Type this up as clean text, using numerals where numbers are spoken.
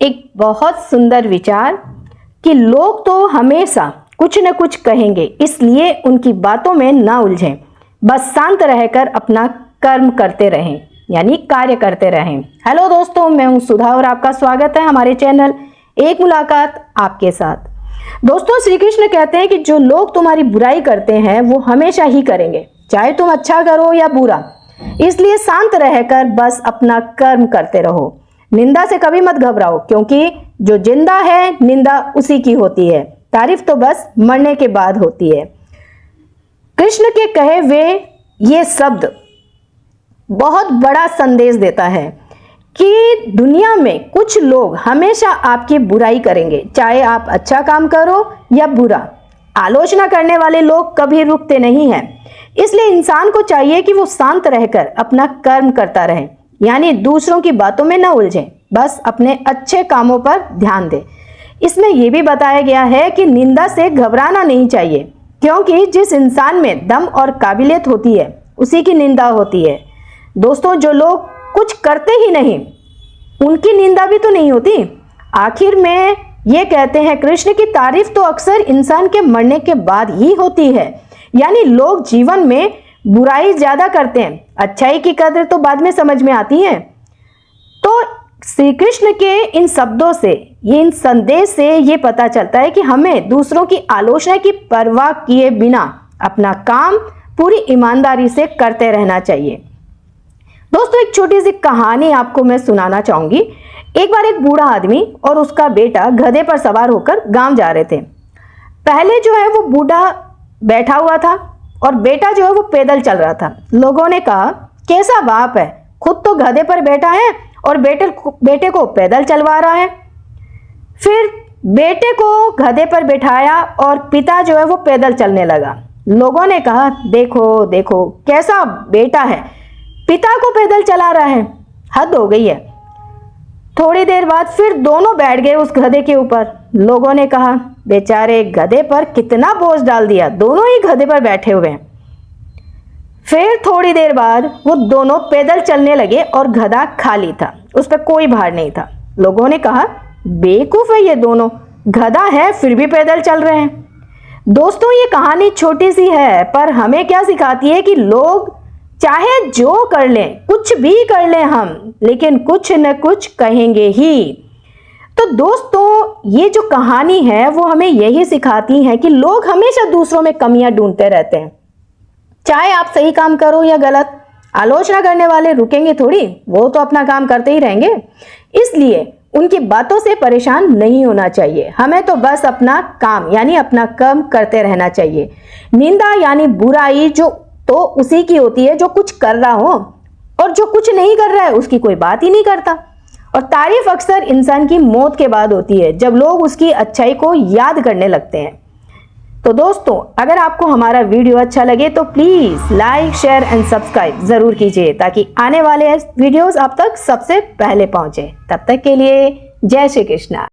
एक बहुत सुंदर विचार कि लोग तो हमेशा कुछ न कुछ कहेंगे, इसलिए उनकी बातों में ना उलझें, बस शांत रहकर अपना कर्म करते रहें, यानी कार्य करते रहें। हेलो दोस्तों, मैं हूं सुधा और आपका स्वागत है हमारे चैनल एक मुलाकात आपके साथ। दोस्तों, श्री कृष्ण कहते हैं कि जो लोग तुम्हारी बुराई करते हैं वो हमेशा ही करेंगे, चाहे तुम अच्छा करो या बुरा। इसलिए शांत रहकर बस अपना कर्म करते रहो। निंदा से कभी मत घबराओ, क्योंकि जो जिंदा है निंदा उसी की होती है, तारीफ तो बस मरने के बाद होती है। कृष्ण के कहे हुए ये शब्द बहुत बड़ा संदेश देता है कि दुनिया में कुछ लोग हमेशा आपकी बुराई करेंगे, चाहे आप अच्छा काम करो या बुरा। आलोचना करने वाले लोग कभी रुकते नहीं हैं, इसलिए इंसान को चाहिए कि वो शांत रहकर अपना कर्म करता रहे, यानी दूसरों की बातों में न उलझे, बस अपने अच्छे कामों पर ध्यान दे। इसमें यह भी बताया गया है कि निंदा से घबराना नहीं चाहिए, क्योंकि जिस इंसान में दम और काबिलियत होती है उसी की निंदा होती है। दोस्तों, जो लोग कुछ करते ही नहीं उनकी निंदा भी तो नहीं होती। आखिर में ये कहते हैं कृष्ण की तारीफ तो अक्सर इंसान के मरने के बाद ही होती है, यानी लोग जीवन में बुराई ज्यादा करते हैं, अच्छाई की कदर तो बाद में समझ में आती है। तो श्री कृष्ण के इन शब्दों से, इन संदेश से ये पता चलता है कि हमें दूसरों की आलोचना की परवाह किए बिना अपना काम पूरी ईमानदारी से करते रहना चाहिए। दोस्तों, एक छोटी सी कहानी आपको मैं सुनाना चाहूंगी। एक बार एक बूढ़ा आदमी और उसका बेटा गधे पर सवार होकर गांव जा रहे थे। पहले जो है वो बूढ़ा बैठा हुआ था और बेटा जो है वो पैदल चल रहा था। लोगों ने कहा, कैसा बाप है, खुद तो गधे पर बैठा है और बेटे को पैदल चलवा रहा है। फिर बेटे को गधे पर बिठाया और पिता जो है वो पैदल चलने लगा। लोगों ने कहा, देखो देखो कैसा बेटा है, पिता को पैदल चला रहा है, हद हो गई है। थोड़ी देर बाद फिर दोनों बैठ गए उस गधे के ऊपर। लोगों ने कहा, बेचारे गधे पर कितना बोझ डाल दिया, दोनों ही गधे पर बैठे हुए हैं। फिर थोड़ी देर बाद वो दोनों पैदल चलने लगे और गधा खाली था, उस पर कोई भार नहीं था। लोगों ने कहा, बेवकूफ है ये दोनों, गधा है फिर भी पैदल चल रहे हैं। दोस्तों, ये कहानी छोटी सी है, पर हमें क्या सिखाती है कि लोग चाहे जो कर लें, कुछ भी कर लें हम, लेकिन कुछ न कुछ कहेंगे ही। तो दोस्तों, ये जो कहानी है वो हमें यही सिखाती है कि लोग हमेशा दूसरों में कमियां ढूंढते रहते हैं, चाहे आप सही काम करो या गलत। आलोचना करने वाले रुकेंगे थोड़ी, वो तो अपना काम करते ही रहेंगे। इसलिए उनकी बातों से परेशान नहीं होना चाहिए, हमें तो बस अपना काम यानी अपना कर्म करते रहना चाहिए। निंदा यानी बुराई जो तो उसी की होती है जो कुछ कर रहा हो, और जो कुछ नहीं कर रहा है उसकी कोई बात ही नहीं करता। और तारीफ अक्सर इंसान की मौत के बाद होती है, जब लोग उसकी अच्छाई को याद करने लगते हैं। तो दोस्तों, अगर आपको हमारा वीडियो अच्छा लगे तो please like, share and subscribe जरूर कीजिए, ताकि आने वाले वीडियोस आप तक सबसे पहले पहुंचे। तब तक के लिए जय श्री कृष्णा।